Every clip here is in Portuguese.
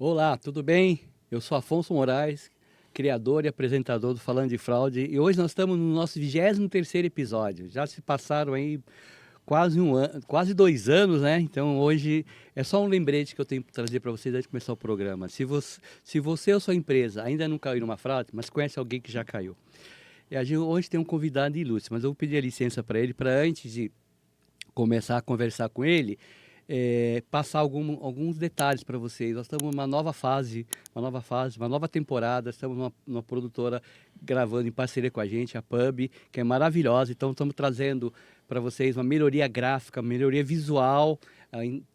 Olá, tudo bem? Eu sou Afonso Moraes, criador e apresentador do Falando de Fraude, e hoje nós estamos no nosso 23º episódio. Já se passaram aí quase um ano, quase 2 anos, né? Então hoje é só um lembrete que eu tenho para trazer para vocês antes de começar o programa. Se você ou sua empresa ainda não caiu numa fraude, mas conhece alguém que já caiu. E a gente hoje tem um convidado ilustre, mas eu vou pedir a licença para ele, para antes de começar a conversar com ele, passar alguns detalhes para vocês. Nós estamos numa nova fase, uma nova temporada. Estamos numa produtora gravando em parceria com a gente, a Pub, que é maravilhosa. Então, estamos trazendo para vocês uma melhoria gráfica, melhoria visual,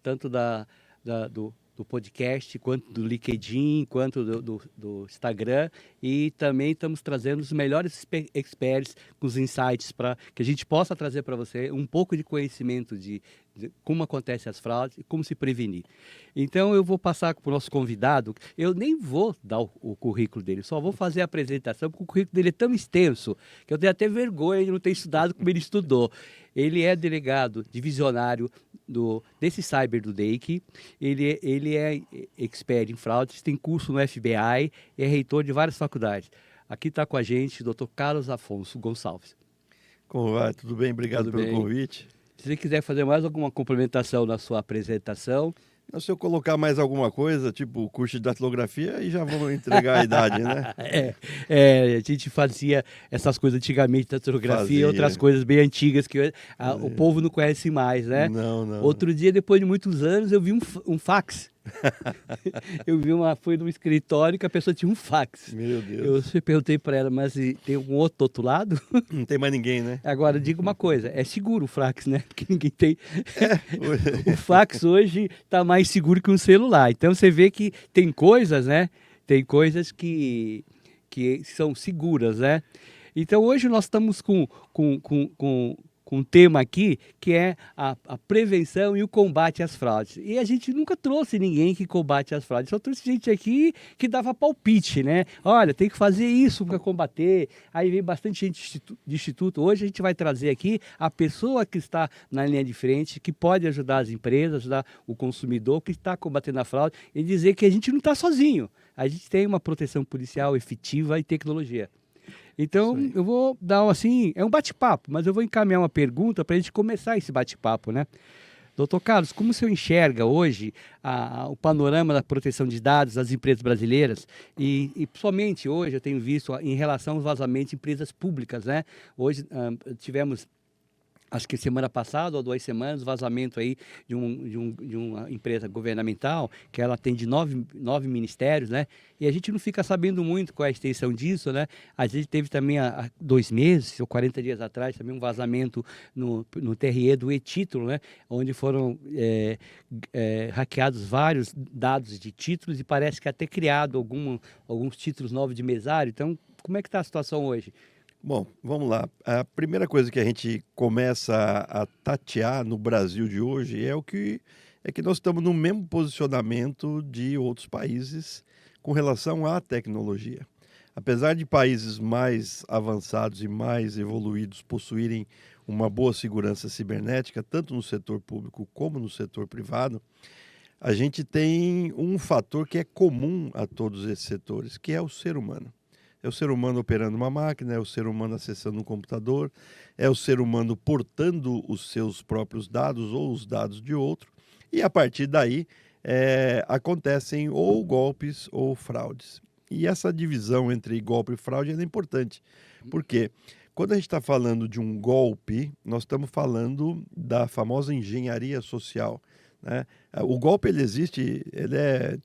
tanto do podcast, quanto do LinkedIn, quanto do Instagram. E também estamos trazendo os melhores experts com os insights para que a gente possa trazer para você um pouco de conhecimento de como acontecem as fraudes e como se prevenir. Então eu vou passar para o nosso convidado, eu nem vou dar o currículo dele, só vou fazer a apresentação, porque o currículo dele é tão extenso que eu tenho até vergonha de não ter estudado como ele estudou. Ele é delegado divisionário desse cyber do DEIC, ele é expert em fraudes, tem curso no FBI, é reitor de várias faculdades. Aqui está com a gente o Dr. Carlos Afonso Gonçalves. Como vai? Tudo bem? Obrigado Tudo pelo bem? convite. Se você quiser fazer mais alguma complementação na sua apresentação. Então, se eu colocar mais alguma coisa, tipo curso de datilografia, aí já vamos entregar a idade, né? A gente fazia essas coisas antigamente, datilografia e outras Fazia. coisas bem antigas que o povo não conhece mais, né? Não, não. Outro dia, depois de muitos anos, eu vi um fax. Fui num escritório que a pessoa tinha um fax. Meu Deus. Eu perguntei para ela, mas tem algum outro lado? Não tem mais ninguém, né? Agora, diga uma coisa, é seguro o fax, né? Porque ninguém tem. É. O fax hoje está mais seguro que um celular. Então você vê que tem coisas, né? Tem coisas que são seguras, né? Então hoje nós estamos com um tema aqui que é a prevenção e o combate às fraudes. E a gente nunca trouxe ninguém que combate as fraudes, só trouxe gente aqui que dava palpite, né? Olha, tem que fazer isso para combater. Aí vem bastante gente de instituto. Hoje a gente vai trazer aqui a pessoa que está na linha de frente, que pode ajudar as empresas, ajudar o consumidor que está combatendo a fraude e dizer que a gente não está sozinho. A gente tem uma proteção policial efetiva e tecnologia. Então, eu vou dar é um bate-papo, mas eu vou encaminhar uma pergunta para a gente começar esse bate-papo, né? Doutor Carlos, como o senhor enxerga hoje o panorama da proteção de dados das empresas brasileiras e somente hoje eu tenho visto em relação aos vazamentos de empresas públicas, né? Hoje tivemos, acho que semana passada ou 2 semanas, vazamento aí de uma empresa governamental, que ela tem de nove ministérios, né? E a gente não fica sabendo muito qual é a extensão disso, né? A gente teve também há 2 meses, ou 40 dias atrás, também um vazamento no TRE do e-título, né? Onde foram hackeados vários dados de títulos e parece que até criado alguns títulos novos de mesário. Então, como é que está a situação hoje? Bom, vamos lá. A primeira coisa que a gente começa a tatear no Brasil de hoje é que nós estamos no mesmo posicionamento de outros países com relação à tecnologia. Apesar de países mais avançados e mais evoluídos possuírem uma boa segurança cibernética, tanto no setor público como no setor privado, a gente tem um fator que é comum a todos esses setores, que é o ser humano. É o ser humano operando uma máquina, é o ser humano acessando um computador, é o ser humano portando os seus próprios dados ou os dados de outro. E a partir daí acontecem ou golpes ou fraudes. E essa divisão entre golpe e fraude é importante, porque quando a gente está falando de um golpe, nós estamos falando da famosa engenharia social, né? O golpe ele existe, ele é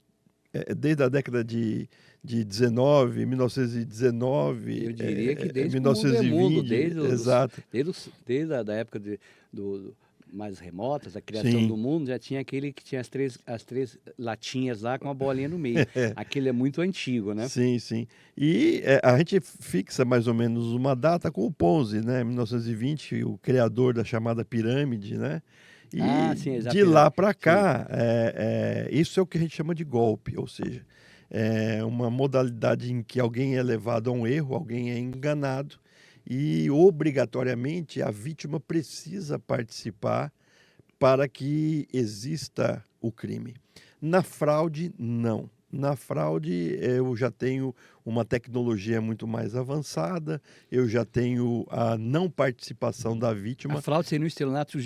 desde a década de 1919, Eu diria que desde que o mundo é mundo, 1920, exato. desde a da época mais remotas, a criação do Sim. mundo, já tinha aquele que tinha as três latinhas lá com a bolinha no meio. Aquele é muito antigo, né? Sim, sim. E a gente fixa mais ou menos uma data com o Ponzi, né? 1920, o criador da chamada pirâmide, né? Ah, E sim, de lá para sim. cá, isso é o que a gente chama de golpe, ou seja, é uma modalidade em que alguém é levado a um erro, alguém é enganado e obrigatoriamente a vítima precisa participar para que exista o crime. Na fraude, não. Na fraude, eu já tenho uma tecnologia muito mais avançada, eu já tenho a não participação da A vítima. fraude seria um estelionato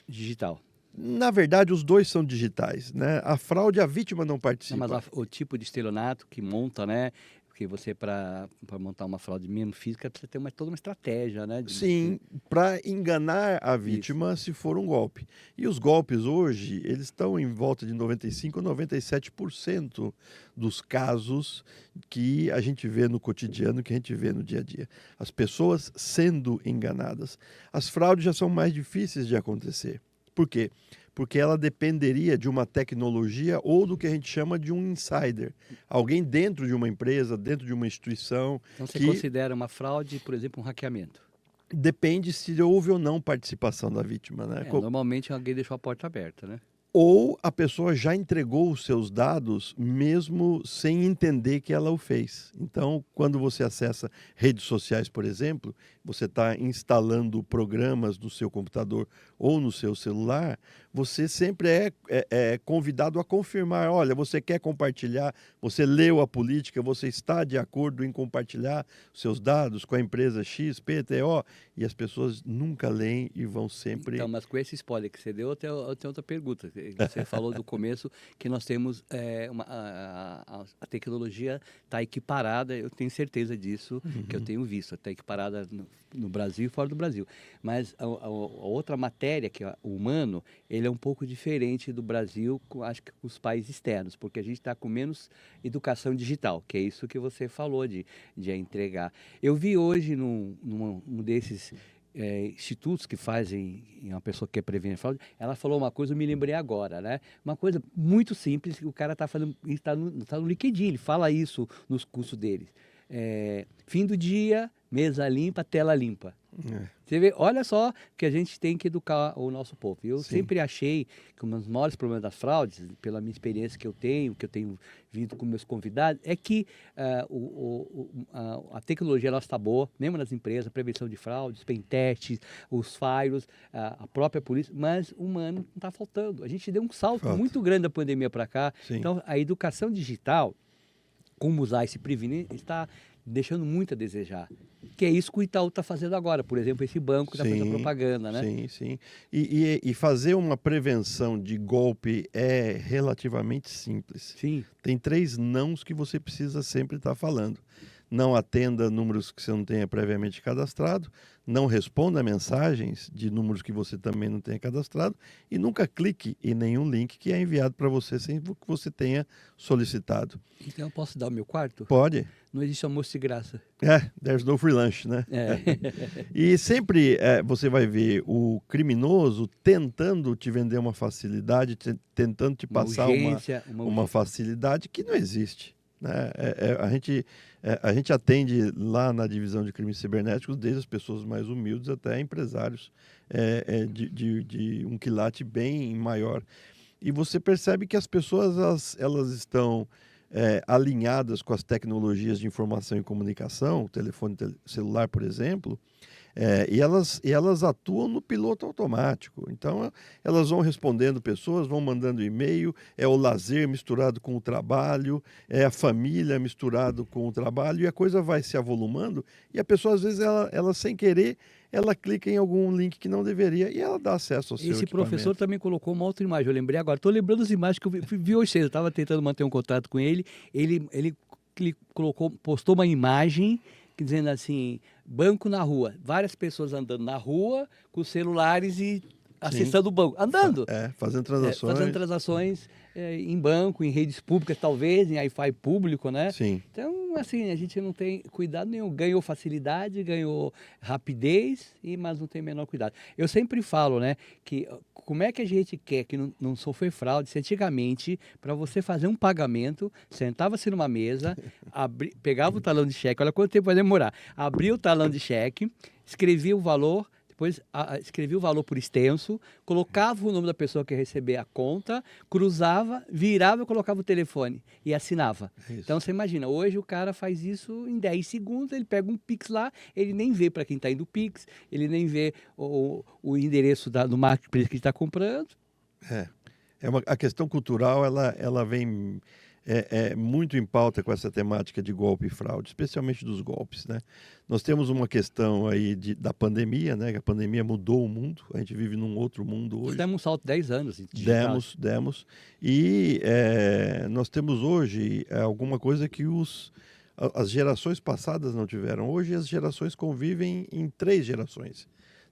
digital. Na verdade, os 2 são digitais, né. A fraude, a vítima não Não, mas participa. o tipo de estelionato que monta, né? Porque você, para montar uma fraude mesmo física, precisa ter toda uma estratégia, né? Sim, para enganar a Isso. vítima se for um golpe. E os golpes hoje, eles estão em volta de 95 a 97% dos casos que a gente vê no cotidiano, que a gente vê no dia a dia. As pessoas sendo enganadas. As fraudes já são mais difíceis de acontecer. Por quê? Porque ela dependeria de uma tecnologia ou do que a gente chama de um insider. Alguém dentro de uma empresa, dentro de uma instituição, Então você que considera uma fraude, por exemplo, um hackeamento. depende se houve ou não participação da vítima, né. Normalmente alguém deixou a porta aberta, né? Ou a pessoa já entregou os seus dados, mesmo sem entender que ela o fez. Então, quando você acessa redes sociais, por exemplo, você está instalando programas no seu computador ou no seu celular, você sempre é convidado a confirmar: olha, você quer compartilhar, você leu a política, você está de acordo em compartilhar seus dados com a empresa X, PTO, e as pessoas nunca leem e vão sempre. Então, mas com esse spoiler que você deu, eu tenho outra pergunta. Você falou do começo que nós temos a tecnologia está equiparada, eu tenho certeza disso, que eu Uhum. tenho visto, está equiparada no Brasil e fora do Brasil. Mas a outra matéria, que é o humano, ele é um pouco diferente do Brasil, acho que com os países externos, porque a gente está com menos educação digital, que é isso que você falou de entregar. Eu vi hoje num desses institutos que fazem uma pessoa que quer prevenir fraude, ela falou uma coisa, eu me lembrei agora, né? Uma coisa muito simples, que o cara está fazendo, está no LinkedIn, ele fala isso nos cursos dele. Fim do dia, mesa limpa, tela limpa. É, Você vê, olha só que a gente tem que educar o nosso povo. Eu sim, sempre achei que um dos maiores problemas das fraudes, pela minha experiência que eu tenho vindo com meus convidados, é que a tecnologia ela está boa, mesmo nas empresas, prevenção de fraudes, pentestes, os firewalls, a própria polícia, mas o humano não está faltando. A gente deu um salto falta. muito grande da pandemia para cá. Sim, Então, a educação digital, como usar e se prevenir, está deixando muito a desejar. Que é isso que o Itaú está fazendo agora, por exemplo, esse banco está fazendo sim, propaganda, né? sim, sim. E fazer uma prevenção de golpe é relativamente simples. Sim, Tem 3 nãos que você precisa sempre estar falando. Não atenda números que você não tenha previamente cadastrado, não responda mensagens de números que você também não tenha cadastrado e nunca clique em nenhum link que é enviado para você sem que você tenha solicitado. então eu posso dar o meu quarto? Pode. Não existe almoço de graça. There's no free lunch, né? É. E sempre você vai ver o criminoso tentando te vender uma facilidade, tentando te Uma passar urgência, uma facilidade que não existe, né? A gente atende lá na divisão de crimes cibernéticos, desde as pessoas mais humildes até empresários de um quilate bem maior. E você percebe que as pessoas elas estão alinhadas com as tecnologias de informação e comunicação, o telefone celular, por exemplo, e elas atuam no piloto automático. Então, elas vão respondendo pessoas, vão mandando e-mail, é o lazer misturado com o trabalho, é a família misturado com o trabalho, e a coisa vai se avolumando, e a pessoa, às vezes, ela sem querer, ela clica em algum link que não deveria, e ela dá acesso ao seu Esse professor equipamento. também colocou uma outra imagem, eu lembrei agora. Estou lembrando as imagens que eu vi hoje cedo, eu estava tentando manter um contato com ele, ele postou uma imagem dizendo assim, banco na rua, várias pessoas andando na rua com os celulares e Sim, acessando o banco, andando. fazendo Fazendo transações. transações em banco, em redes públicas, talvez, em Wi-Fi público, né? Sim, Então, assim, a gente não tem cuidado nenhum. Ganhou facilidade, ganhou rapidez, mas não tem o menor cuidado. Eu sempre falo, né, que como é que a gente quer que não sofrer fraude? Se antigamente, para você fazer um pagamento, sentava-se numa mesa, pegava o talão de cheque, olha quanto tempo vai demorar. Abria o talão de cheque, escrevia o valor, depois escrevia o valor por extenso, colocava o nome da pessoa que ia receber a conta, cruzava, virava e colocava o telefone e assinava. é Então isso. você imagina, hoje o cara faz isso em 10 segundos, ele pega um Pix lá, ele nem vê para quem está indo o Pix, ele nem vê o endereço do marketplace que está comprando. A questão cultural ela vem é muito em pauta com essa temática de golpe e fraude, especialmente dos golpes, né? Nós temos uma questão aí da pandemia, né? Que a pandemia mudou o mundo, a gente vive num outro mundo Nós hoje. demos um salto de 10 anos em digital. Demos. E nós temos hoje alguma coisa que as gerações passadas não tiveram. Hoje as gerações convivem em 3 gerações,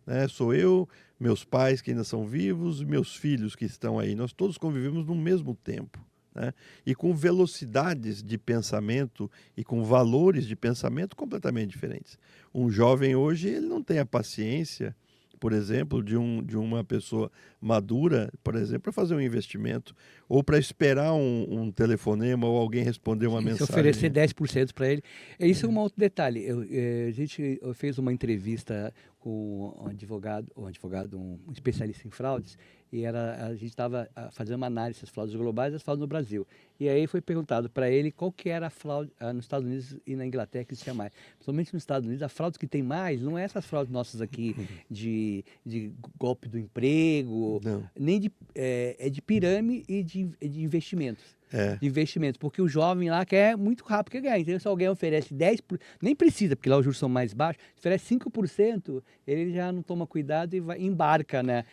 né? Sou eu, meus pais que ainda são vivos, meus filhos que estão aí. Nós todos convivemos no mesmo tempo, né? E com velocidades de pensamento e com valores de pensamento completamente diferentes. Um jovem hoje, ele não tem a paciência, por exemplo, de uma pessoa madura, por exemplo, para fazer um investimento ou para esperar um telefonema ou alguém responder uma Se oferecer mensagem. 10% para ele. Isso é um outro detalhe. A gente fez uma entrevista com um especialista em fraudes, e a gente estava fazendo uma análise das fraudes globais e das fraudes no Brasil. E aí foi perguntado para ele qual que era a fraude nos Estados Unidos e na Inglaterra que existia mais. Principalmente nos Estados Unidos, a fraude que tem mais não é essas fraudes nossas aqui de golpe do emprego, Não. nem é de pirâmide e de investimentos. É. De investimentos, porque o jovem lá quer muito rápido que ganhar. Então, se alguém oferece 10%, nem precisa, porque lá os juros são mais baixos, oferece 5%, ele já não toma cuidado e embarca, né?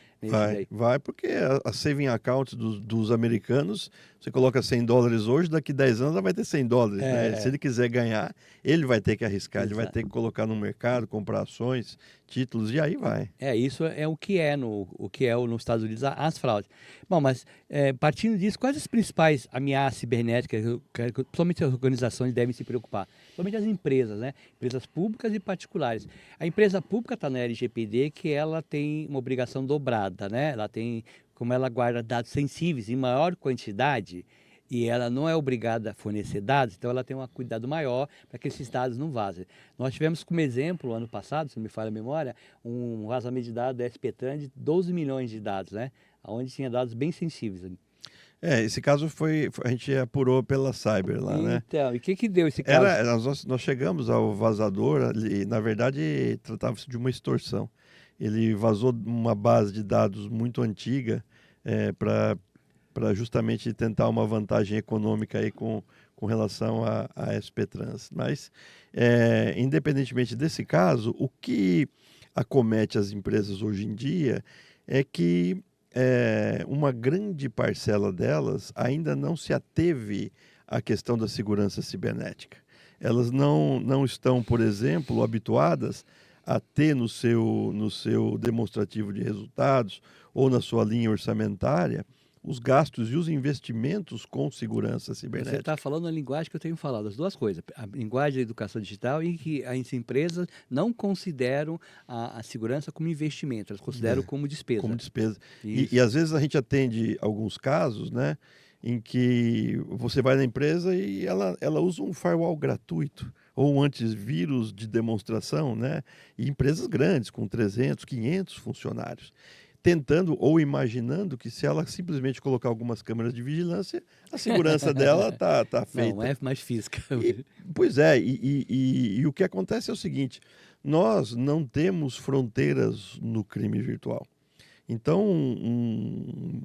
Vai, porque a saving account dos americanos, você coloca $100 hoje, daqui 10 anos ela vai ter $100, né? Se ele quiser ganhar, ele vai ter que arriscar, ele vai ter que colocar no mercado, comprar ações, títulos, e aí vai. Isso é o que é nos Estados Unidos as fraudes. Bom, mas partindo disso, quais as principais ameaças cibernéticas que principalmente as organizações devem se preocupar? Principalmente as empresas, né? Empresas públicas e particulares. A empresa pública está na LGPD, que ela tem uma obrigação dobrada, né? Ela tem, como ela guarda dados sensíveis em maior quantidade, e ela não é obrigada a fornecer dados, então ela tem um cuidado maior para que esses dados não vazem. Nós tivemos como exemplo, ano passado, se não me falha a memória, um vazamento de dados da SPTran de 12 milhões de dados, né? Onde tinha dados bem sensíveis. Esse caso a gente apurou pela Cyber lá, né? Então, e o que deu esse caso? Nós chegamos ao vazador, e na verdade tratava-se de uma extorsão. Ele vazou uma base de dados muito antiga para justamente tentar uma vantagem econômica aí com relação à SPTrans. Mas, independentemente desse caso, o que acomete as empresas hoje em dia é que uma grande parcela delas ainda não se ateve à questão da segurança cibernética. Elas não estão, por exemplo, habituadas a ter no seu demonstrativo de resultados ou na sua linha orçamentária os gastos e os investimentos com segurança cibernética. Você está falando a linguagem que eu tenho falado, as duas coisas. A linguagem da educação digital e que as empresas não consideram a segurança como investimento, elas consideram como despesa. Como despesa. E às vezes a gente atende alguns casos, né, em que você vai na empresa e ela usa um firewall gratuito ou um antivírus de demonstração, né? E empresas grandes, com 300, 500 funcionários, tentando ou imaginando que se ela simplesmente colocar algumas câmeras de vigilância, a segurança dela tá feita. Não é mais física. Pois é, e o que acontece é o seguinte, nós não temos fronteiras no crime virtual. Então, um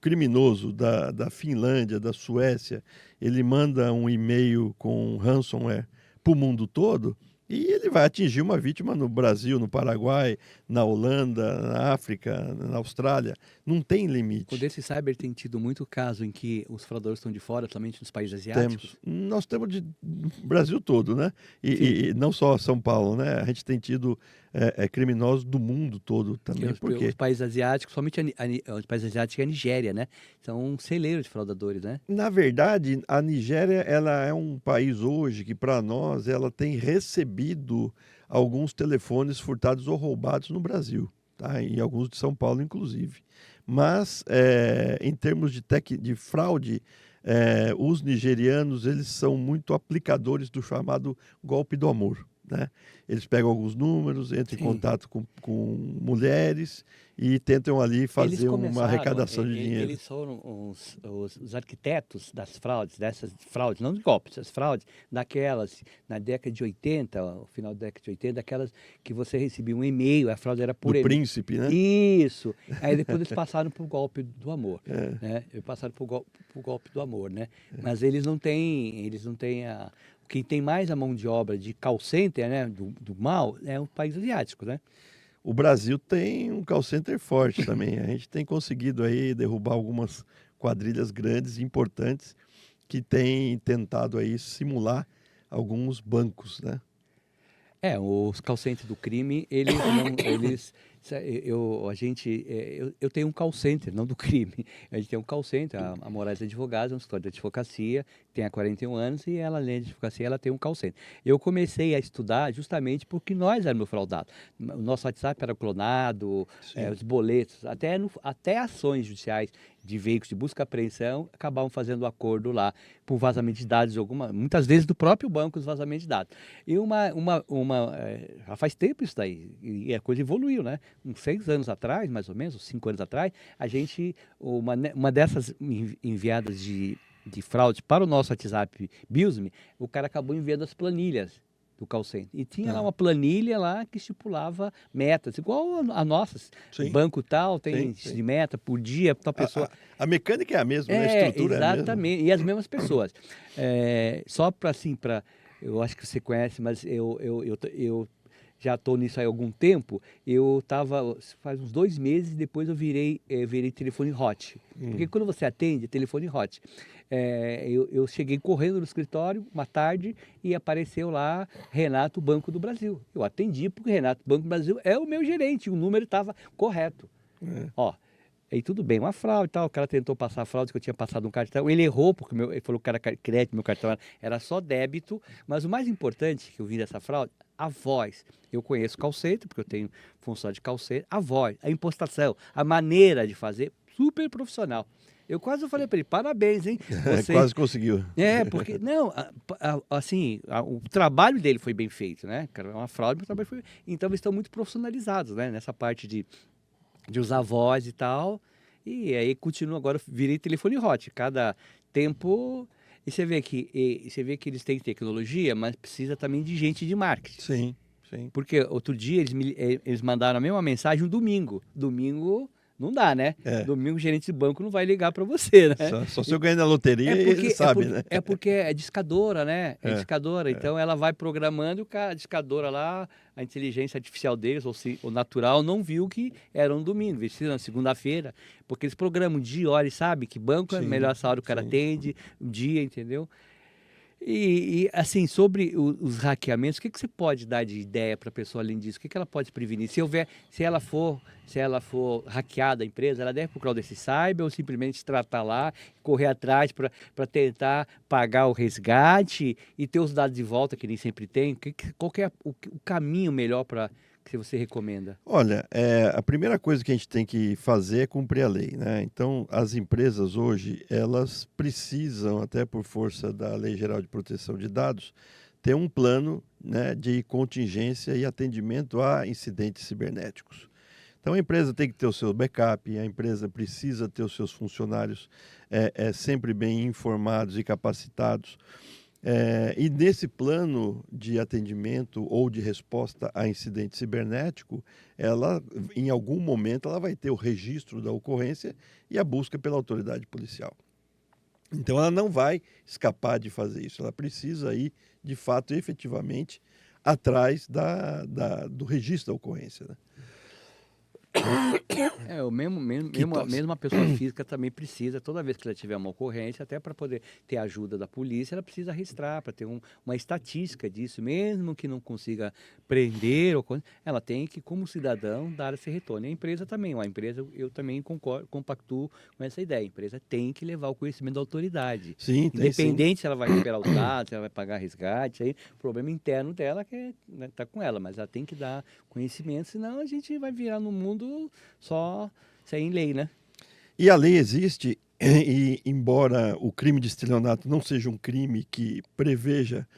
criminoso da Finlândia, da Suécia, ele manda um e-mail com ransomware para o mundo todo, e ele vai atingir uma vítima no Brasil, no Paraguai, na Holanda, na África, na Austrália. Não tem limite. Quando esse cyber tem tido muito caso em que os fraudadores estão de fora, somente nos países asiáticos? Nós temos de Brasil todo, né? E não só São Paulo, né? A gente tem tido criminosos do mundo todo também. Porque os países asiáticos, somente os países asiáticos e a Nigéria, né? São celeiros de fraudadores, né? Na verdade, a Nigéria ela é um país hoje que, para nós, ela tem recebido alguns telefones furtados ou roubados no Brasil, tá? E alguns de São Paulo, inclusive. Mas, em termos de fraude, os nigerianos eles são muito aplicadores do chamado golpe do amor, né? Eles pegam alguns números, entram em contato com mulheres e tentam ali Eles fazer uma começaram, arrecadação de dinheiro. eles foram os arquitetos das fraudes, dessas fraudes, não de golpes, as fraudes, daquelas, na década de 80, o final da década de 80, daquelas que você recebia um e-mail, a fraude era por Do e-mail. príncipe, né? Isso. Aí depois eles passaram para o golpe do amor, É. né? Eles passaram para o golpe do amor, né? Mas eles não têm quem tem mais a mão de obra de call center, né, do mal, é o país asiático, né? O Brasil tem um call center forte também. A gente tem conseguido aí derrubar algumas quadrilhas grandes, importantes, que têm tentado aí simular alguns bancos, né? Os call center do crime, eles não, eles, eu tenho um call center, não do crime. A gente tem um call center, a Moraes Advogados, é um escritório de advocacia, tem há 41 anos e ela, além de advocacia, ela tem um call center. Eu comecei a estudar justamente porque nós éramos fraudados. O nosso WhatsApp era clonado, Sim. os boletos, até ações judiciais de veículos de busca e apreensão acabavam fazendo acordo lá por vazamento de dados, muitas vezes do próprio banco, os vazamentos de dados. E já faz tempo isso daí, e a coisa evoluiu, né? Uns 6 anos atrás, mais ou menos, uns 5 anos atrás, uma dessas enviadas de fraude para o nosso WhatsApp Bilsme, o cara acabou enviando as planilhas do call center. E tinha lá uma planilha lá que estipulava metas, igual a nossas. Sim. Banco tal tem Sim. de meta por dia, tal pessoa. A mecânica é a mesma, né? A estrutura é a mesma. Exatamente, e as mesmas pessoas. Só para eu acho que você conhece, mas eu já estou nisso há algum tempo. Eu estava, faz uns 2 meses, depois eu virei telefone hot. Porque quando você atende, é telefone hot. Eu cheguei correndo no escritório uma tarde e apareceu lá Renato Banco do Brasil. Eu atendi porque Renato Banco do Brasil é o meu gerente, o número estava correto. Ó, aí tudo bem, uma fraude e tal, o cara tentou passar a fraude que eu tinha passado um cartão, ele errou porque ele falou que era crédito, meu cartão era só débito, mas o mais importante que eu vi dessa fraude, a voz. Eu conheço call center, porque eu tenho função de call center, a voz, a impostação, a maneira de fazer, super profissional. Eu quase falei para ele, parabéns, hein? Quase conseguiu. Porque, não, assim, o trabalho dele foi bem feito, né? Cara, é uma fraude, mas o trabalho foi. Então, eles estão muito profissionalizados, né? Nessa parte de usar voz e tal. E aí, continua agora, virei telefone hot. Cada tempo. E você vê que eles têm tecnologia, mas precisa também de gente de marketing. Sim. Porque outro dia eles mandaram a mesma mensagem um domingo. Domingo. Não dá, né? Domingo o gerente de banco não vai ligar para você, né? Só se eu ganhar na loteria, ele sabe, né? É porque é discadora, né? É discadora. Então ela vai programando e a discadora lá, a inteligência artificial deles, ou natural, não viu que era um domingo, vestido na segunda-feira. Porque eles programam dia, hora e sabe que banco é melhor essa hora o cara atende, o dia, entendeu? E assim, sobre os hackeamentos, o que você pode dar de ideia para a pessoa além disso? O que ela pode prevenir? Se ela for hackeada a empresa, ela deve procurar o desse cyber ou simplesmente tratar lá, correr atrás para tentar pagar o resgate e ter os dados de volta, que nem sempre tem? Qual que é o caminho melhor que você recomenda? Olha, a primeira coisa que a gente tem que fazer é cumprir a lei, né? Então, as empresas hoje, elas precisam, até por força da Lei Geral de Proteção de Dados, ter um plano, né, de contingência e atendimento a incidentes cibernéticos. Então, a empresa tem que ter o seu backup, a empresa precisa ter os seus funcionários sempre bem informados e capacitados. E nesse plano de atendimento ou de resposta a incidente cibernético, ela, em algum momento, ela vai ter o registro da ocorrência e a busca pela autoridade policial. Então, ela não vai escapar de fazer isso. Ela precisa ir, de fato, efetivamente, atrás do registro da ocorrência, né? Mesmo a pessoa física também precisa, toda vez que ela tiver uma ocorrência, até para poder ter a ajuda da polícia, ela precisa registrar, para ter uma estatística disso, mesmo que não consiga prender, ela tem que, como cidadão, dar esse retorno. E a empresa também, eu também compactuo com essa ideia, a empresa tem que levar o conhecimento da autoridade. Sim, Independente se ela vai recuperar os dados, se ela vai pagar resgate, aí, o problema interno dela que está com ela, mas ela tem que dar conhecimento, senão a gente vai virar no mundo só sem lei, né? E a lei existe, e embora o crime de estelionato não seja um crime que preveja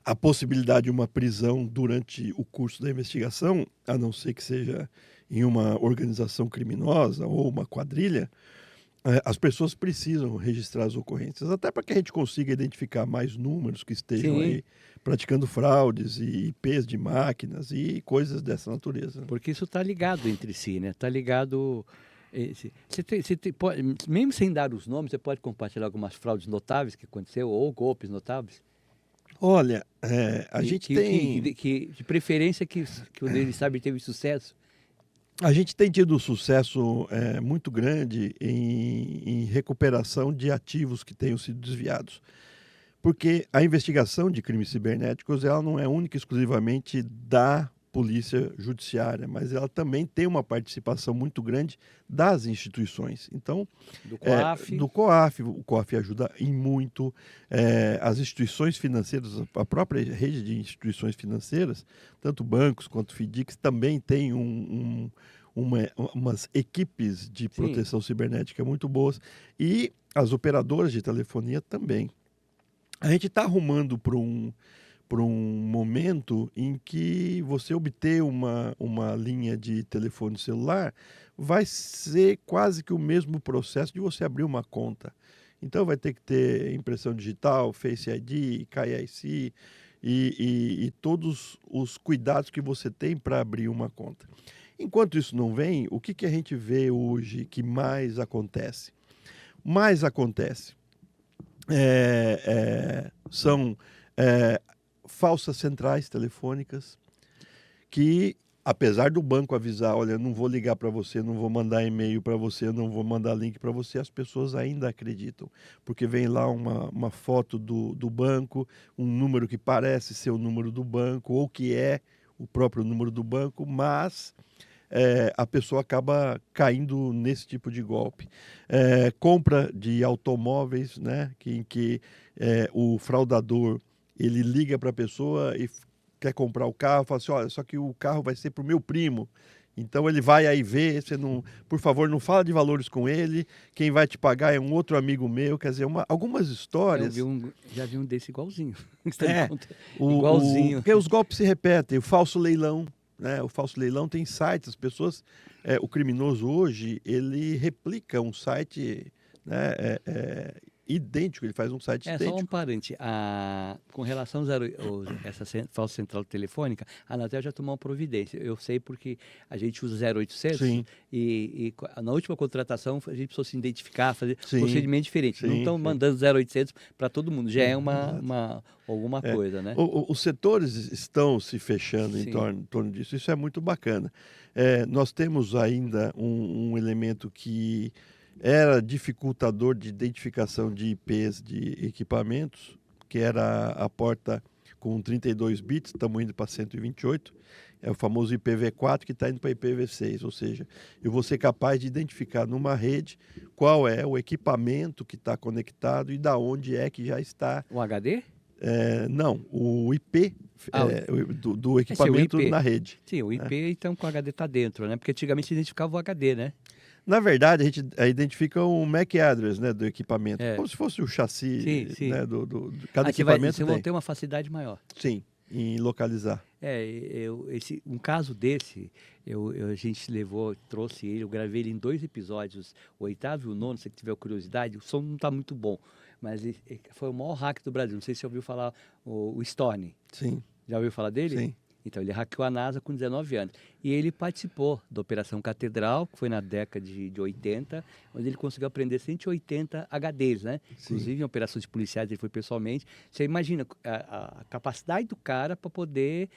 a possibilidade de uma prisão durante o curso da investigação, a não ser que seja em uma organização criminosa ou uma quadrilha, as pessoas precisam registrar as ocorrências, até para que a gente consiga identificar mais números que estejam Sim, aí praticando fraudes e IPs de máquinas e coisas dessa natureza. porque isso está ligado entre si, né? Está ligado. Mesmo sem dar os nomes, você pode compartilhar algumas fraudes notáveis que aconteceu ou golpes notáveis? Olha, a Que, gente que, tem de preferência que o dele sabe teve sucesso. A gente tem tido sucesso muito grande em recuperação de ativos que tenham sido desviados. Porque a investigação de crimes cibernéticos ela não é única e exclusivamente da polícia judiciária, mas ela também tem uma participação muito grande das instituições. Então, Do COAF. do COAF, o COAF ajuda em muito, as instituições financeiras, a própria rede de instituições financeiras, tanto bancos quanto FDICs, também tem umas equipes de Sim. proteção cibernética muito boas e as operadoras de telefonia também. A gente está arrumando para um momento em que você obter uma linha de telefone celular vai ser quase que o mesmo processo de você abrir uma conta. Então vai ter que ter impressão digital, Face ID, KIC e todos os cuidados que você tem para abrir uma conta. Enquanto isso não vem, o que a gente vê hoje que mais acontece? Mais acontece são falsas centrais telefônicas que, apesar do banco avisar, olha, não vou ligar para você, não vou mandar e-mail para você, não vou mandar link para você, as pessoas ainda acreditam, porque vem lá uma foto do banco, um número que parece ser o número do banco ou que é o próprio número do banco, mas a pessoa acaba caindo nesse tipo de golpe. Compra de automóveis, né, em que o fraudador ele liga para a pessoa e quer comprar o carro, fala assim, olha, só que o carro vai ser para o meu primo. Então ele vai aí ver, você não, por favor, não fala de valores com ele, quem vai te pagar é um outro amigo meu, quer dizer, algumas histórias. Já vi um desse igualzinho. Porque os golpes se repetem, o falso leilão. Né? O falso leilão tem sites, as pessoas, o criminoso hoje, ele replica um site, né, idêntico, ele faz um site idêntico. Só um parente, com relação essa falsa central telefônica, a Anatel já tomou uma providência. Eu sei porque a gente usa 0800 Sim. e na última contratação a gente precisou se identificar, fazer Sim. procedimento diferente. Sim, não estão sim. mandando 0800 para todo mundo, já é alguma coisa, né? Os setores estão se fechando em torno disso, isso é muito bacana. Nós temos ainda um elemento que era dificultador de identificação de IPs de equipamentos, que era a porta com 32 bits, estamos indo para 128, é o famoso IPv4 que está indo para IPv6, ou seja, eu vou ser capaz de identificar numa rede qual é o equipamento que está conectado e da onde é que já está. O HD? Não, o IP do equipamento na rede. Sim, o IP então com o HD está dentro, né? Porque antigamente se identificava o HD, né? Na verdade, a gente identifica o MAC address, né, do equipamento, como se fosse o chassi, sim. Né, cada equipamento Você vai ter uma facilidade maior. Sim, em localizar. Um caso desse, a gente trouxe ele, eu gravei ele em 2 episódios, o 8º e o 9º, se você tiver curiosidade, o som não está muito bom, mas foi o maior hack do Brasil, não sei se você ouviu falar, o Storni. Sim. Já ouviu falar dele? Sim. Então, ele hackeou a NASA com 19 anos. E ele participou da Operação Catedral, que foi na década de 80, onde ele conseguiu aprender 180 HDs, né? Sim. Inclusive, em operações policiais, ele foi pessoalmente. Você imagina a capacidade do cara para poder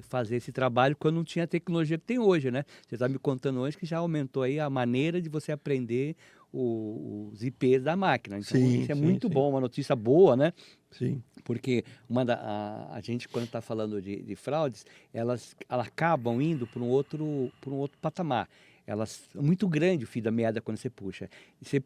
fazer esse trabalho quando não tinha a tecnologia que tem hoje, né? Você está me contando hoje que já aumentou aí a maneira de você aprender os IPs da máquina. Então, isso é muito bom, uma notícia boa, né? Sim. Porque a gente, quando está falando de fraudes, elas acabam indo para um outro patamar. Elas muito grande o fio da meada quando você puxa. E você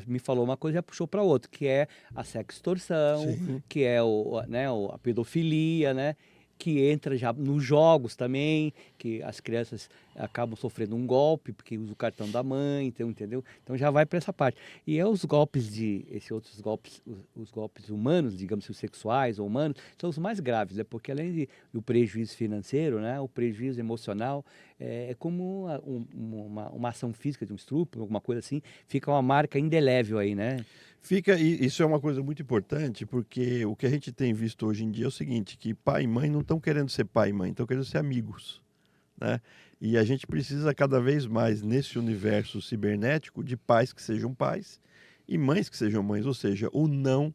me falou uma coisa e já puxou para outro, que é a sextorção, que é a pedofilia, né? Que entra já nos jogos também, que as crianças acabam sofrendo um golpe porque usa o cartão da mãe, então, entendeu? Então já vai para essa parte. E os golpes esses outros golpes, os golpes humanos, digamos assim, sexuais ou humanos, são os mais graves, né? Porque além do prejuízo financeiro, né? O prejuízo emocional é como uma ação física de um estupro, alguma coisa assim, fica uma marca indelével aí, né? Fica, e isso é uma coisa muito importante, porque o que a gente tem visto hoje em dia é o seguinte, que pai e mãe não estão querendo ser pai e mãe, estão querendo ser amigos, né? E a gente precisa cada vez mais, nesse universo cibernético, de pais que sejam pais e mães que sejam mães, ou seja, o não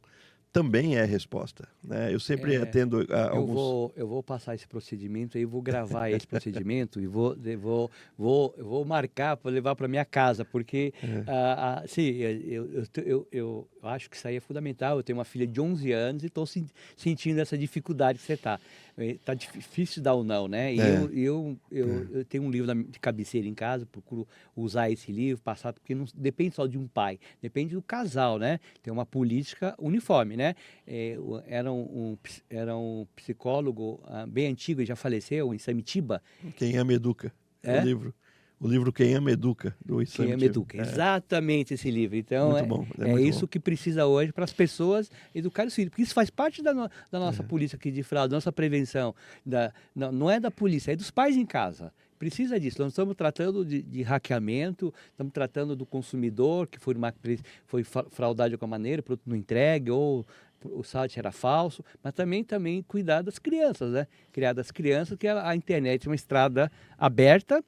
também é resposta, né? Eu sempre É, atendo alguns... eu vou passar esse procedimento aí, vou gravar esse procedimento e eu vou marcar para levar para minha casa, porque, sim, eu acho que isso aí é fundamental. Eu tenho uma filha de 11 anos e estou sentindo essa dificuldade que você está. Está difícil dar o não, né? E É, eu tenho um livro de cabeceira em casa, procuro usar esse livro, passar, porque não depende só de um pai, depende do casal, né? Tem uma política uniforme, né? Era um psicólogo bem antigo, ele já faleceu, em Samitiba. Quem ama educa, é o É? livro. O livro Quem Ama Educa, do Quem Isam ama Tio. educa. Exatamente esse livro. Então, Muito bom, é é muito bom. isso que precisa hoje para as pessoas educar os filhos. Porque isso faz parte da nossa política aqui de fraude, da nossa prevenção. Não é da polícia, é dos pais em casa. Precisa disso. Nós estamos tratando de hackeamento, estamos tratando do consumidor que foi fraudado de alguma maneira, o produto não entregue, ou o site era falso, mas também cuidar das crianças, né? Criar das crianças, que a internet é uma estrada aberta,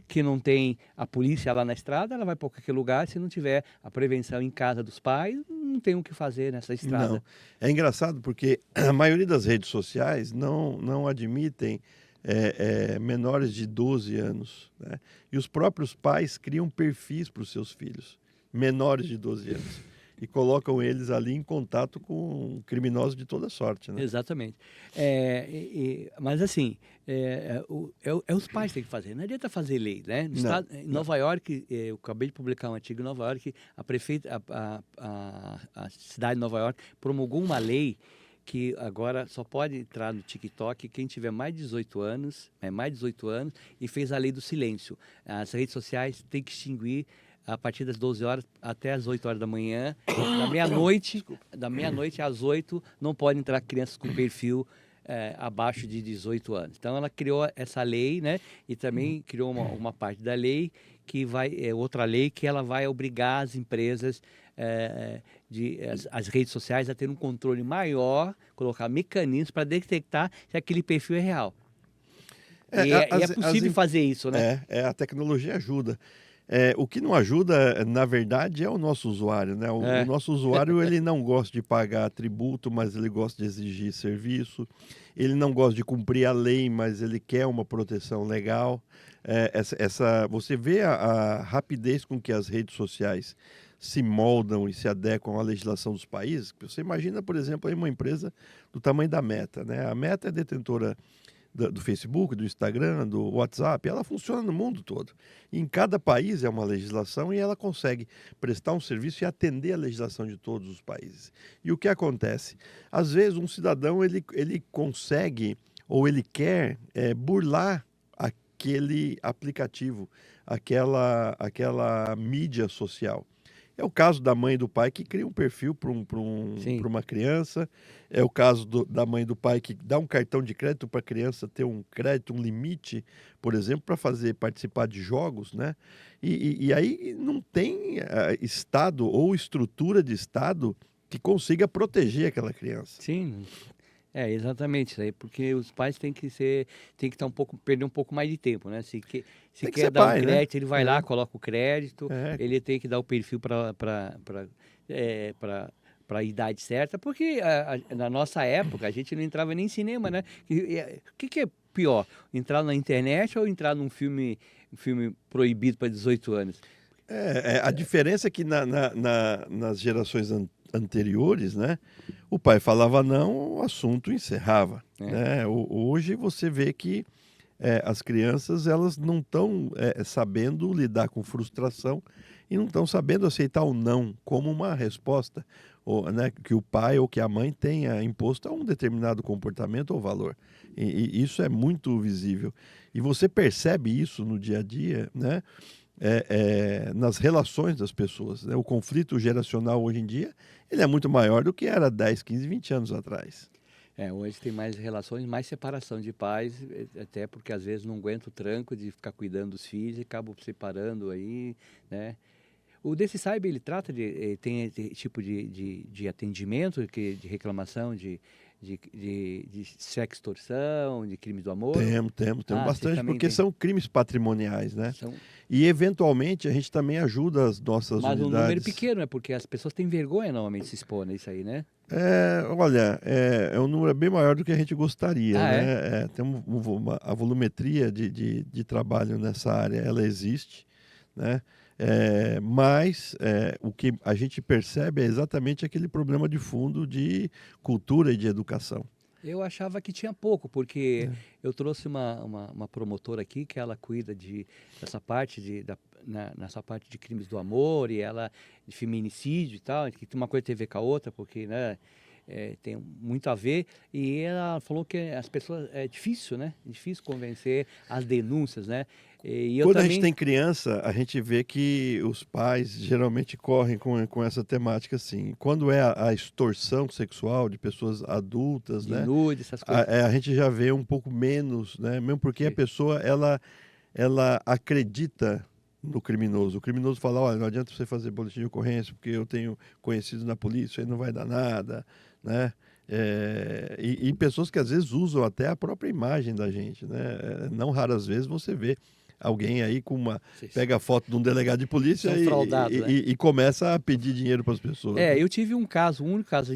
que não tem a polícia lá na estrada, ela vai para qualquer lugar. Se não tiver a prevenção em casa dos pais, não tem o que fazer nessa estrada. Não, é engraçado porque a maioria das redes sociais não admitem menores de 12 anos, né? E os próprios pais criam perfis para os seus filhos, menores de 12 anos, e colocam eles ali em contato com criminosos de toda sorte, né? Exatamente. Mas assim, os pais que têm que fazer, não adianta fazer lei, né? No Não, estado, em não. Nova York, eu acabei de publicar um artigo em Nova York, a prefeita, a cidade de Nova York promulgou uma lei que agora só pode entrar no TikTok quem tiver mais de 18 anos, e fez a lei do silêncio. As redes sociais têm que extinguir a partir das 12 horas até as 8 horas da manhã. Da meia-noite às 8, não pode entrar crianças com perfil abaixo de 18 anos. Então ela criou essa lei, né? E também criou uma parte da lei que outra lei que ela vai obrigar as empresas, as redes sociais a ter um controle maior, colocar mecanismos para detectar se aquele perfil é real. E é possível fazer isso, né? A tecnologia ajuda. O que não ajuda, na verdade, é o nosso usuário, né? O nosso usuário, ele não gosta de pagar tributo, mas ele gosta de exigir serviço. Ele não gosta de cumprir a lei, mas ele quer uma proteção legal. Você vê a rapidez com que as redes sociais se moldam e se adequam à legislação dos países. Você imagina, por exemplo, aí uma empresa do tamanho da Meta, né? A Meta é detentora do Facebook, do Instagram, do WhatsApp, ela funciona no mundo todo. Em cada país é uma legislação e ela consegue prestar um serviço e atender a legislação de todos os países. E o que acontece? Às vezes um cidadão ele consegue ou ele quer burlar aquele aplicativo, aquela mídia social. É o caso da mãe e do pai que cria um perfil para uma criança. É o caso da mãe e do pai que dá um cartão de crédito para a criança ter um crédito, um limite, por exemplo, para participar de jogos, né? E aí não tem Estado ou estrutura de Estado que consiga proteger aquela criança. Sim, exatamente isso aí, porque os pais têm que perder um pouco mais de tempo, né? Se Tem que quer ser dar pai, um né? crédito, ele vai lá, coloca o crédito, É. ele tem que dar o perfil para a idade certa, porque na nossa época a gente não entrava nem em cinema, né? O que é pior, entrar na internet ou entrar num filme proibido para 18 anos? A diferença é que nas gerações anteriores, né, o pai falava não, o assunto encerrava, né? Hoje você vê que as crianças elas não estão sabendo lidar com frustração e não estão sabendo aceitar o não como uma resposta, ou, né, que o pai ou que a mãe tenha imposto a um determinado comportamento ou valor. E isso é muito visível. E você percebe isso no dia a dia, né? Nas relações das pessoas, né? O conflito geracional hoje em dia ele é muito maior do que era 10, 15, 20 anos atrás. Hoje tem mais relações, mais separação de pais, até porque às vezes não aguenta o tranco de ficar cuidando dos filhos e acabam separando aí, né? O Desse Cyber, ele trata tem esse tipo de atendimento, de reclamação de sextorção, de crimes do amor? Temos Você bastante, também porque tem. são crimes patrimoniais, né? São, E eventualmente a gente também ajuda as nossas mas um número unidades. pequeno, né? Porque as pessoas têm vergonha normalmente de se expor nisso aí, né? Olha, é um número bem maior do que a gente gostaria, Ah, é? né? Tem a volumetria de trabalho nessa área, ela existe, né? Mas o que a gente percebe é exatamente aquele problema de fundo de cultura e de educação. Eu achava que tinha pouco, porque É. eu trouxe uma promotora aqui que ela cuida dessa parte nessa parte de crimes do amor e ela de feminicídio e tal, que uma coisa tem a ver com a outra, porque né, tem muito a ver. E ela falou que as pessoas é difícil, né? É difícil convencer as denúncias, né? E eu Quando a gente também. tem criança, a gente vê que os pais geralmente correm com essa temática, assim. Quando é a extorsão sexual de pessoas adultas, De né? nude, essas coisas. A gente já vê um pouco menos, né? Mesmo porque a Sim. pessoa, ela acredita no criminoso. O criminoso fala, olha, não adianta você fazer boletim de ocorrência, porque eu tenho conhecidos na polícia, aí não vai dar nada, né? E pessoas que às vezes usam até a própria imagem da gente, né? Não raras vezes você vê alguém aí Vocês pega a foto de um delegado de polícia são fraudados, né? e começa a pedir dinheiro para as pessoas, né? Eu tive um caso, um único caso.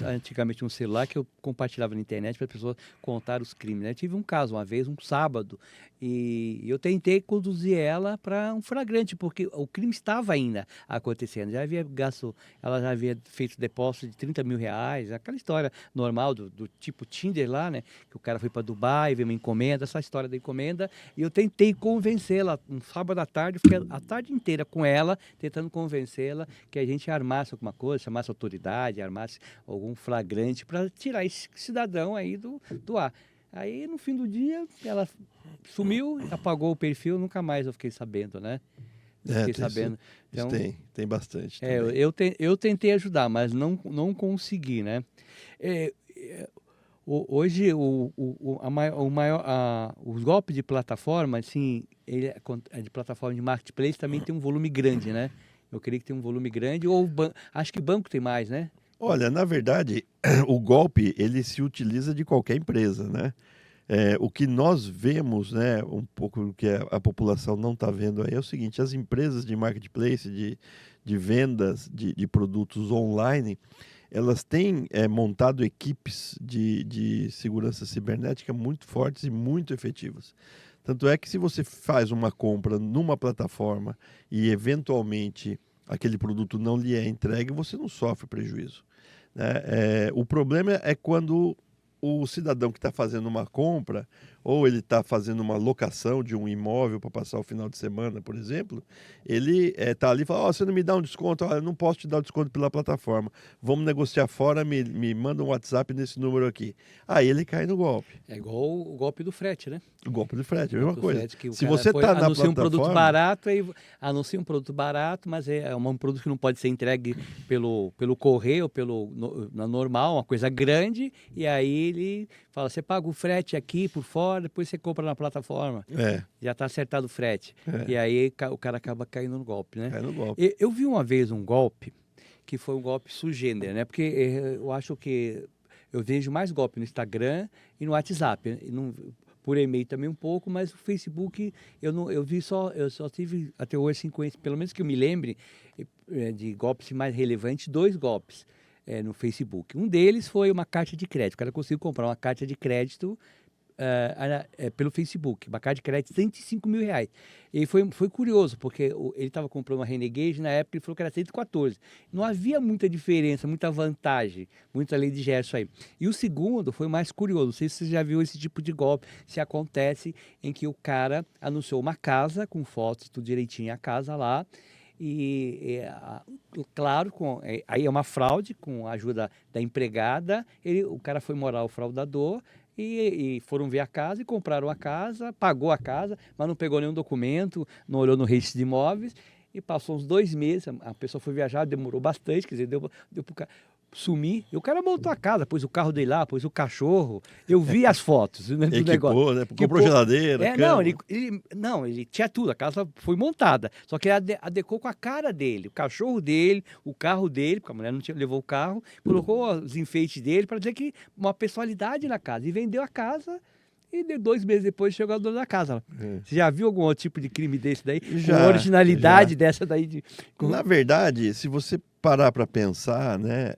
Antigamente um celular que eu compartilhava na internet para as pessoas contar os crimes, né? Eu tive um caso uma vez, um sábado, e eu tentei conduzir ela para um flagrante, porque o crime estava ainda acontecendo. Ela já havia feito depósito de R$ 30.000, aquela história normal do tipo Tinder lá, né? Que o cara foi para Dubai, veio uma encomenda, essa história da encomenda, e eu tentei convencê-la. Um sábado à tarde, eu fiquei a tarde inteira com ela, tentando convencê-la que a gente armasse alguma coisa, chamasse autoridade, armasse algum flagrante para tirar esse cidadão aí do ar. Aí, no fim do dia, ela sumiu, apagou o perfil, nunca mais eu fiquei sabendo, né? Eu fiquei Tem isso, sabendo. isso Então, tem bastante eu, também. eu, te- eu tentei ajudar, mas não consegui, né? É, Hoje, os golpes de plataforma, assim, de plataforma de marketplace também tem um volume grande, né? Eu creio que tem um volume grande, acho que banco tem mais, né? Olha, na verdade, o golpe ele se utiliza de qualquer empresa, né? O que nós vemos, né, um pouco do que a população não está vendo aí é o seguinte: as empresas de marketplace, de vendas de produtos online, elas têm montado equipes de segurança cibernética muito fortes e muito efetivas. Tanto é que se você faz uma compra numa plataforma e eventualmente aquele produto não lhe é entregue, você não sofre prejuízo, né? O problema é quando o cidadão que está fazendo uma compra, ou ele está fazendo uma locação de um imóvel para passar o final de semana, por exemplo, ele está ali e fala, ó, você não me dá um desconto? Olha, eu não posso te dar o desconto pela plataforma. Vamos negociar fora, me manda um WhatsApp nesse número aqui. Aí ele cai no golpe. É igual o golpe do frete, né? O golpe de frete, O a golpe mesma do coisa. frete, que o Se cara você está na anuncia um produto plataforma, barato, aí anuncia um produto barato, mas é um produto que não pode ser entregue pelo correio, na normal, uma coisa grande, e aí ele fala, você paga o frete aqui por fora, depois você compra na plataforma. Já está acertado o frete. E aí o cara acaba caindo no golpe, né? cai no golpe. Eu vi uma vez um golpe, que foi um golpe sui generis, né? Porque eu acho que eu vejo mais golpe no Instagram e no WhatsApp. Por e-mail também um pouco, mas o Facebook eu só tive até hoje assim, pelo menos que eu me lembre, de golpes mais relevantes, 2 golpes no Facebook. Um deles foi uma carta de crédito. O cara conseguiu comprar uma carta de crédito pelo Facebook, uma carta de crédito de R$ 105.000. E foi curioso, porque ele estava comprando uma Renegade, na época ele falou que era 114. Não havia muita diferença, muita vantagem, muita lei de gesto aí. E o segundo foi mais curioso, não sei se você já viu esse tipo de golpe, se acontece em que o cara anunciou uma casa, com fotos, tudo direitinho, a casa lá, claro, aí é uma fraude, com a ajuda da empregada, o cara foi morar o fraudador, e foram ver a casa e compraram a casa, pagou a casa, mas não pegou nenhum documento, não olhou no registro de imóveis, e passou uns 2 meses, a pessoa foi viajar, demorou bastante, quer dizer, deu pro cara. sumir. E o cara montou a casa, pôs o carro dele lá, pôs o cachorro. Eu vi as fotos, né, do negócio. Equipou, né? Comprou Equipou. geladeira, Não, cama. ele tinha tudo, a casa foi montada. Só que ele adequou com a cara dele, o cachorro dele, o carro dele, porque a mulher não tinha, levou o carro, colocou os enfeites dele para dizer que uma pessoalidade na casa. E vendeu a casa. E 2 meses depois chegou a dona da casa. Você já viu algum outro tipo de crime desse daí? Já, com originalidade já. dessa daí? Na verdade, se você parar para pensar, né,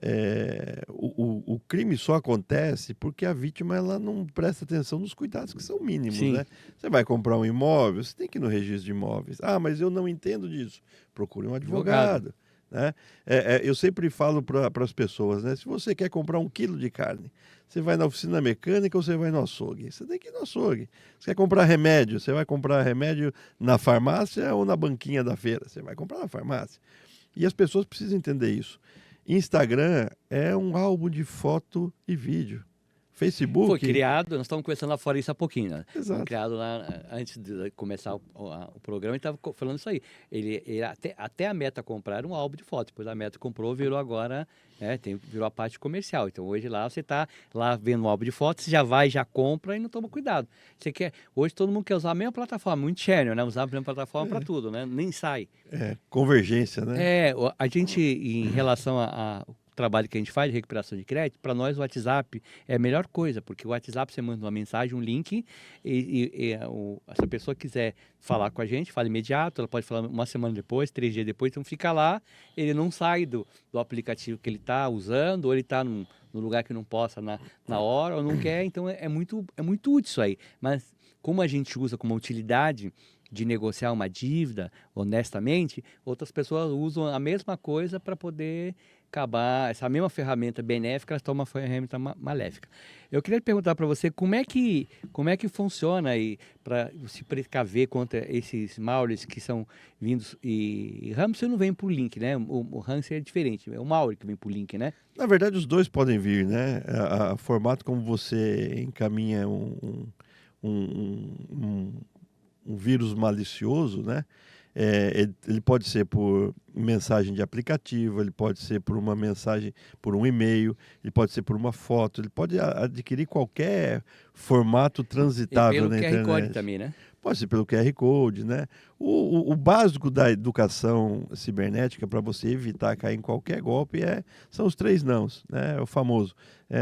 o crime só acontece porque a vítima ela não presta atenção nos cuidados que são mínimos, Sim. né? Você vai comprar um imóvel, você tem que ir no registro de imóveis. Ah, mas eu não entendo disso. Procure um advogado. Né? Eu sempre falo para as pessoas, né? Se você quer comprar 1 quilo de carne, você vai na oficina mecânica ou você vai no açougue? Você tem que ir no açougue. Você quer comprar remédio, você vai comprar remédio na farmácia ou na banquinha da feira? Você vai comprar na farmácia. E as pessoas precisam entender isso. Instagram é um álbum de foto e vídeo. Facebook... Foi criado, nós estamos conversando lá fora isso há pouquinho, né? Exato. Foi criado lá, antes de começar o programa, ele estava falando isso aí. Ele até a Meta comprar era um álbum de fotos, depois a Meta comprou, virou agora, virou a parte comercial. Então hoje lá você está lá vendo um álbum de fotos, você já vai, já compra e não toma cuidado. Hoje todo mundo quer usar a mesma plataforma, muito channel, né? Usar a mesma plataforma para tudo, né? Nem sai. Convergência, né? A gente, em relação ao trabalho que a gente faz de recuperação de crédito, para nós o WhatsApp é a melhor coisa, porque o WhatsApp você manda uma mensagem, um link, se a pessoa quiser falar com a gente, fala imediato, ela pode falar uma semana depois, 3 dias depois, então fica lá, ele não sai do aplicativo que ele está usando, ou ele está no lugar que não possa na hora, ou não quer, então é muito útil isso aí. Mas como a gente usa como utilidade de negociar uma dívida honestamente, outras pessoas usam a mesma coisa para poder acabar, essa mesma ferramenta benéfica, elas tomam uma ferramenta maléfica. Eu queria perguntar para você como é que funciona aí para se precaver contra esses malwares que são vindos, e ransomware não vem por link, né? O ransomware é diferente, é o malware que vem por link, né? Na verdade, os dois podem vir, né? O formato como você encaminha um vírus malicioso, né? Ele pode ser por mensagem de aplicativo, ele pode ser por uma mensagem, por um e-mail, ele pode ser por uma foto, ele pode adquirir qualquer formato transitável na internet. Pelo QR Code também, né? Pode ser pelo QR Code, né? O básico da educação cibernética para você evitar cair em qualquer golpe são os 3 nãos, né? O famoso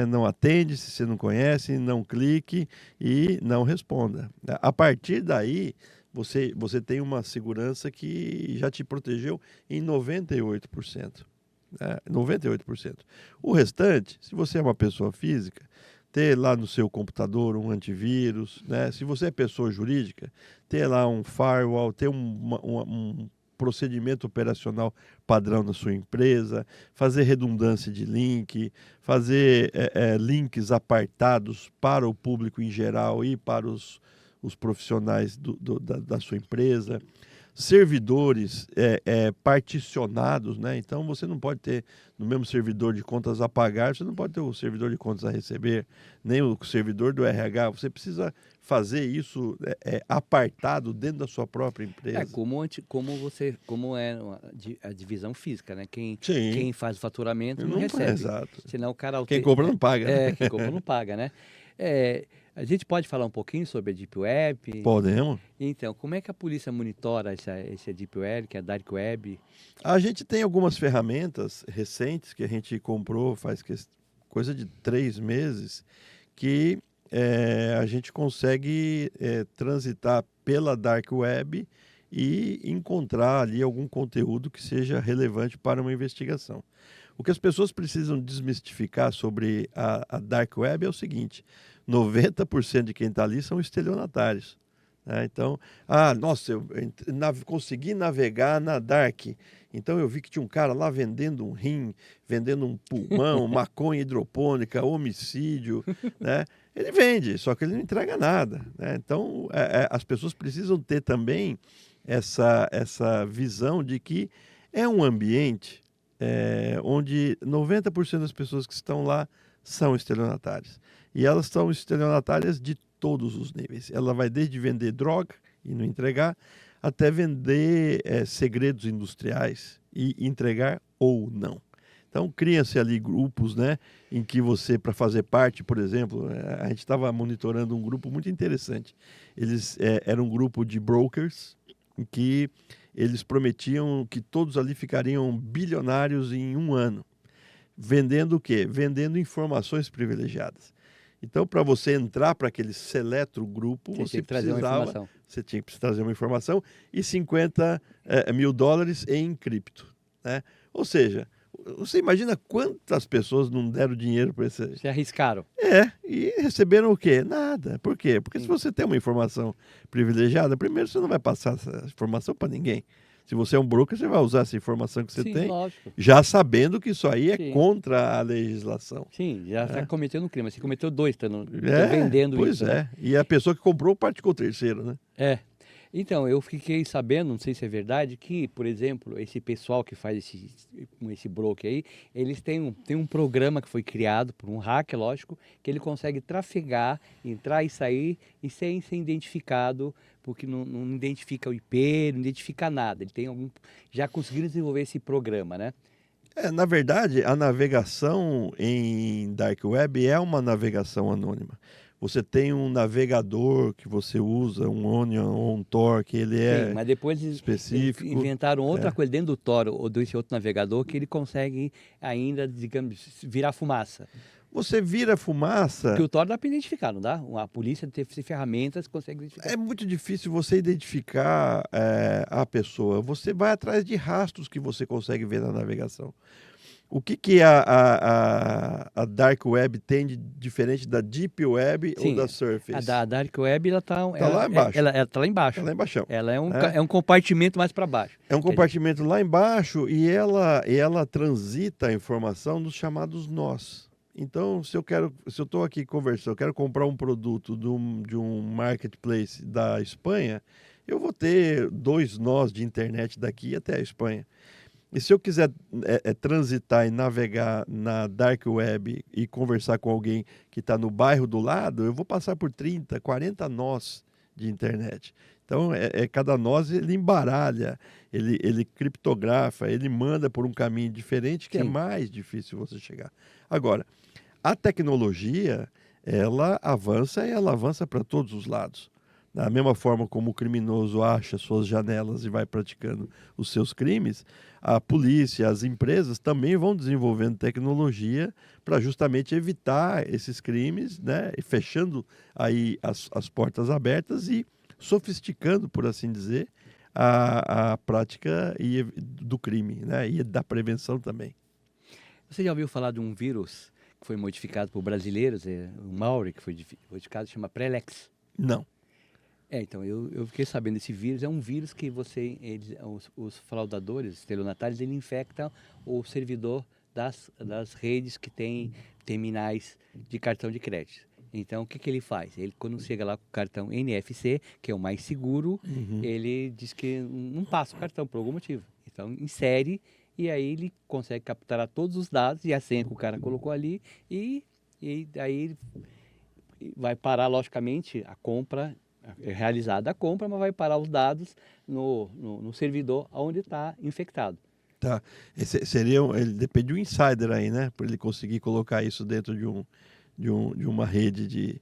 não atende se você não conhece, não clique e não responda. A partir daí, você tem uma segurança que já te protegeu em 98%. 98%. O restante, se você é uma pessoa física, ter lá no seu computador um antivírus, né? Se você é pessoa jurídica, ter lá um firewall, ter um procedimento operacional padrão na sua empresa, fazer redundância de link, fazer links apartados para o público em geral e para os profissionais da sua empresa, servidores particionados, né? Então você não pode ter no mesmo servidor de contas a pagar, você não pode ter o servidor de contas a receber, nem o servidor do RH. Você precisa fazer isso apartado dentro da sua própria empresa. Como é a divisão física, né? Quem faz o faturamento não recebe. Exato. Senão o cara quem compra não paga. Né? Quem compra não paga, né? A gente pode falar um pouquinho sobre a Deep Web? Podemos. Então, como é que a polícia monitora essa Deep Web, que é a Dark Web? A gente tem algumas ferramentas recentes que a gente comprou faz coisa de 3 meses, que a gente consegue transitar pela Dark Web e encontrar ali algum conteúdo que seja relevante para uma investigação. O que as pessoas precisam desmistificar sobre a Dark Web é o seguinte: 90% de quem está ali são estelionatários. Né? Então, nossa, eu consegui navegar na Dark. Então eu vi que tinha um cara lá vendendo um rim, vendendo um pulmão, maconha hidropônica, homicídio. Né? Ele vende, só que ele não entrega nada. Né? Então as pessoas precisam ter também essa visão de que é um ambiente onde 90% das pessoas que estão lá são estelionatárias. E elas são estelionatárias de todos os níveis. Ela vai desde vender droga e não entregar, até vender segredos industriais e entregar ou não. Então, criam-se ali grupos, né, em que você, para fazer parte, por exemplo, a gente estava monitorando um grupo muito interessante. Eles eram um grupo de brokers, em que eles prometiam que todos ali ficariam bilionários em um ano. Vendendo o quê? Vendendo informações privilegiadas. Então, para você entrar para aquele seleto grupo, Você tem que trazer uma informação. você tinha que trazer uma informação e 50 mil dólares em cripto, né? Ou seja, você imagina quantas pessoas não deram dinheiro para esse... Se arriscaram. E receberam o quê? Nada. Por quê? Porque se Sim. você tem uma informação privilegiada, primeiro você não vai passar essa informação para ninguém. Se você é um broker, você vai usar essa informação que você Sim, tem, lógico. já sabendo que isso aí é Sim. contra a legislação. Sim, já está cometendo um crime. Você cometeu 2, tá É, vendendo pois isso. é. Né? E a pessoa que comprou praticou terceiro, né? É. Então, eu fiquei sabendo, não sei se é verdade, que, por exemplo, esse pessoal que faz esse broker aí, eles têm um programa que foi criado por um hacker, lógico, que ele consegue trafegar, entrar e sair e sem ser identificado, porque não identifica o IP, não identifica nada. Ele tem já conseguiram desenvolver esse programa, né? Na verdade, a navegação em Dark Web é uma navegação anônima. Você tem um navegador que você usa, um Onion ou um Tor, que ele é Sim, mas depois eles específico. inventaram outra coisa dentro do Tor ou desse outro navegador que ele consegue ainda, digamos, virar fumaça. Você vira fumaça. Porque o Tor dá para identificar, não dá? A polícia tem ferramentas que consegue identificar. É muito difícil você identificar a pessoa. Você vai atrás de rastros que você consegue ver na navegação. O que a Dark Web tem de diferente da Deep Web ou da Surface? A Dark Web ela está lá embaixo. Ela está lá embaixo. Está lá embaixo. Ela é um compartimento mais para baixo. É um compartimento lá embaixo e ela transita a informação nos chamados nós. Então, se eu estou aqui conversando, eu quero comprar um produto de um marketplace da Espanha, eu vou ter 2 nós de internet daqui até a Espanha. E se eu quiser transitar e navegar na Dark Web e conversar com alguém que está no bairro do lado, eu vou passar por 30, 40 nós de internet. Então, cada nós ele embaralha, ele criptografa, ele manda por um caminho diferente que é mais difícil você chegar. Agora, a tecnologia, ela avança para todos os lados. Da mesma forma como o criminoso acha suas janelas e vai praticando os seus crimes, a polícia, as empresas também vão desenvolvendo tecnologia para justamente evitar esses crimes, né? E fechando aí as portas abertas e sofisticando, por assim dizer, a prática do crime, né? E da prevenção também. Você já ouviu falar de um vírus que foi modificado por brasileiros, o malware que foi modificado, chama Prelex? Não. Então, eu fiquei sabendo desse vírus. É um vírus que os fraudadores, estelionatários, ele infectam o servidor das redes que tem terminais de cartão de crédito. Então, o que ele faz? Ele, quando chega lá com o cartão NFC, que é o mais seguro, ele diz que não passa o cartão por algum motivo. Então, insere e aí ele consegue capturar todos os dados e a senha que o cara colocou ali e aí vai parar, logicamente, a compra, realizada a compra, mas vai parar os dados no servidor onde está infectado. Tá. Ele depende do insider aí, né? Para ele conseguir colocar isso dentro de uma rede de...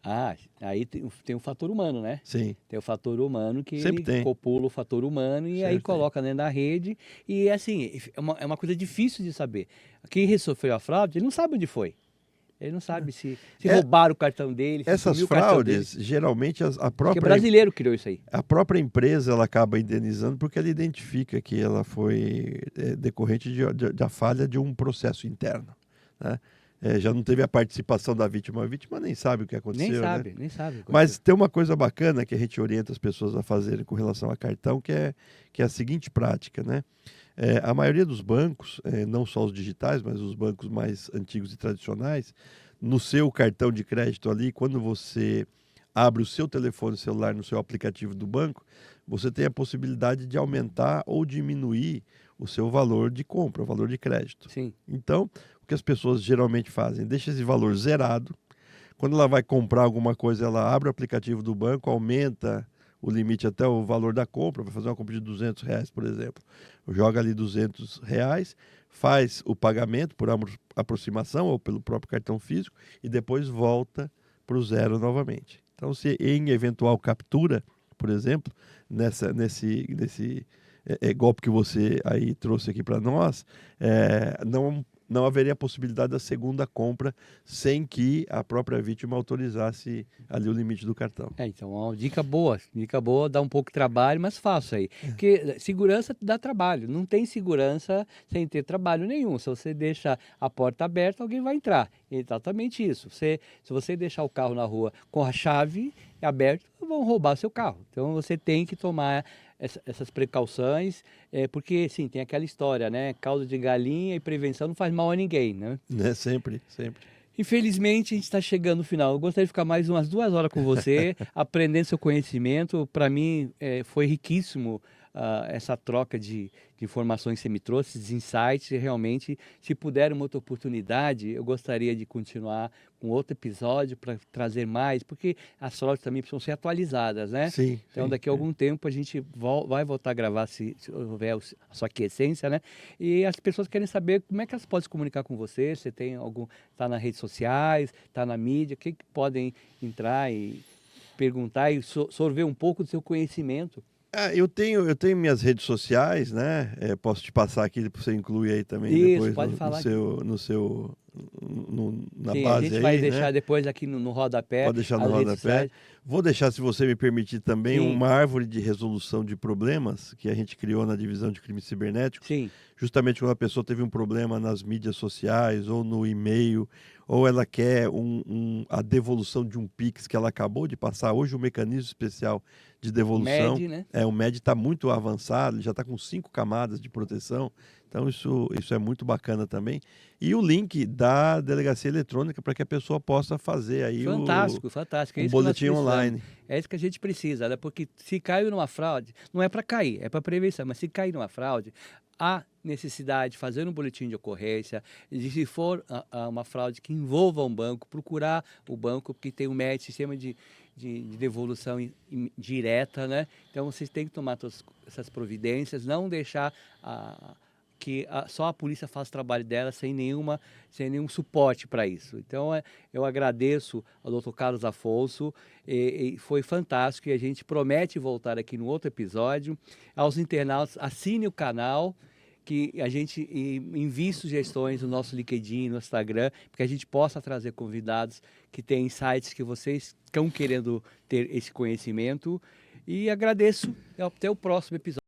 Aí tem o fator humano, né? Sim. Tem o fator humano que Sempre ele tem. copula o fator humano e aí coloca dentro da rede. E assim, é uma coisa difícil de saber. Quem sofreu a fraude, ele não sabe onde foi. Ele não sabe se roubaram o cartão dele, se essas sumiu o cartão dele. fraudes, geralmente a Porque própria... brasileiro criou isso aí. A própria empresa ela acaba indenizando porque ela identifica que ela foi decorrente da falha de um processo interno, né? Já não teve a participação da vítima. A vítima nem sabe o que aconteceu. Nem sabe. Mas tem uma coisa bacana que a gente orienta as pessoas a fazerem com relação a cartão, que é a seguinte prática, né? A maioria dos bancos, não só os digitais, mas os bancos mais antigos e tradicionais, no seu cartão de crédito ali, quando você abre o seu telefone celular no seu aplicativo do banco, você tem a possibilidade de aumentar ou diminuir o seu valor de compra, o valor de crédito. Sim. Então, o que as pessoas geralmente fazem? Deixa esse valor zerado. Quando ela vai comprar alguma coisa, ela abre o aplicativo do banco, aumenta o limite até o valor da compra, vai fazer uma compra de R$200, por exemplo. Joga ali R$200, faz o pagamento por aproximação ou pelo próprio cartão físico e depois volta para o zero novamente. Então, se em eventual captura, por exemplo, nesse golpe que você aí trouxe aqui para nós, não haveria possibilidade da segunda compra sem que a própria vítima autorizasse ali o limite do cartão. Então, uma dica boa, dá um pouco de trabalho, mas faça aí. Porque segurança dá trabalho, não tem segurança sem ter trabalho nenhum. Se você deixa a porta aberta, alguém vai entrar. Exatamente isso. Se você deixar o carro na rua com a chave aberta, vão roubar seu carro. Então, você tem que tomar essas precauções, porque, sim, tem aquela história, né? Caldo de galinha e prevenção não faz mal a ninguém, né? Sempre, sempre. Infelizmente, a gente está chegando no final. Eu gostaria de ficar mais umas 2 horas com você, aprendendo seu conhecimento. Para mim, foi riquíssimo essa troca de informações que você me trouxe, esses insights. E realmente, se puder uma outra oportunidade, eu gostaria de continuar com outro episódio para trazer mais, porque as fraudes também precisam ser atualizadas, né? Sim. Então, daqui a algum tempo, a gente vai voltar a gravar, se houver a sua quiescência, né? E as pessoas querem saber como é que elas podem se comunicar com você, você tem algum, está nas redes sociais, está na mídia, o que podem entrar e perguntar e sorver um pouco do seu conhecimento. Eu tenho minhas redes sociais, né? Posso te passar aqui para você incluir aí também Isso, depois pode falar. na Sim, base a gente aí, vai né? deixar depois aqui no rodapé. Pode deixar no as redes rodapé. sociais. Vou deixar, se você me permitir também, Sim. uma árvore de resolução de problemas que a gente criou na divisão de crimes cibernéticos. Sim. Justamente quando a pessoa teve um problema nas mídias sociais ou no e-mail, ou ela quer a devolução de um Pix que ela acabou de passar. Hoje o mecanismo especial de devolução, MED, né? o MED está muito avançado, ele já está com 5 camadas de proteção. Então isso é muito bacana também. E o link da delegacia eletrônica para que a pessoa possa fazer aí fantástico. um boletim online. É isso que a gente precisa, né? Porque se caiu numa fraude, não é para cair, é para prevenção. Mas se cair numa fraude, há necessidade de fazer um boletim de ocorrência, e se for uma fraude que envolva um banco, procurar o banco, porque tem o MED, sistema de devolução direta, né? Então vocês têm que tomar todas essas providências, não deixar que só a polícia faça o trabalho dela sem nenhum suporte para isso. Então, eu agradeço ao Dr. Carlos Afonso, e foi fantástico, e a gente promete voltar aqui no outro episódio. Aos internautas, assine o canal, que a gente envie sugestões no nosso LinkedIn, no Instagram, para que a gente possa trazer convidados que têm insights que vocês estão querendo ter esse conhecimento. E agradeço, até o próximo episódio.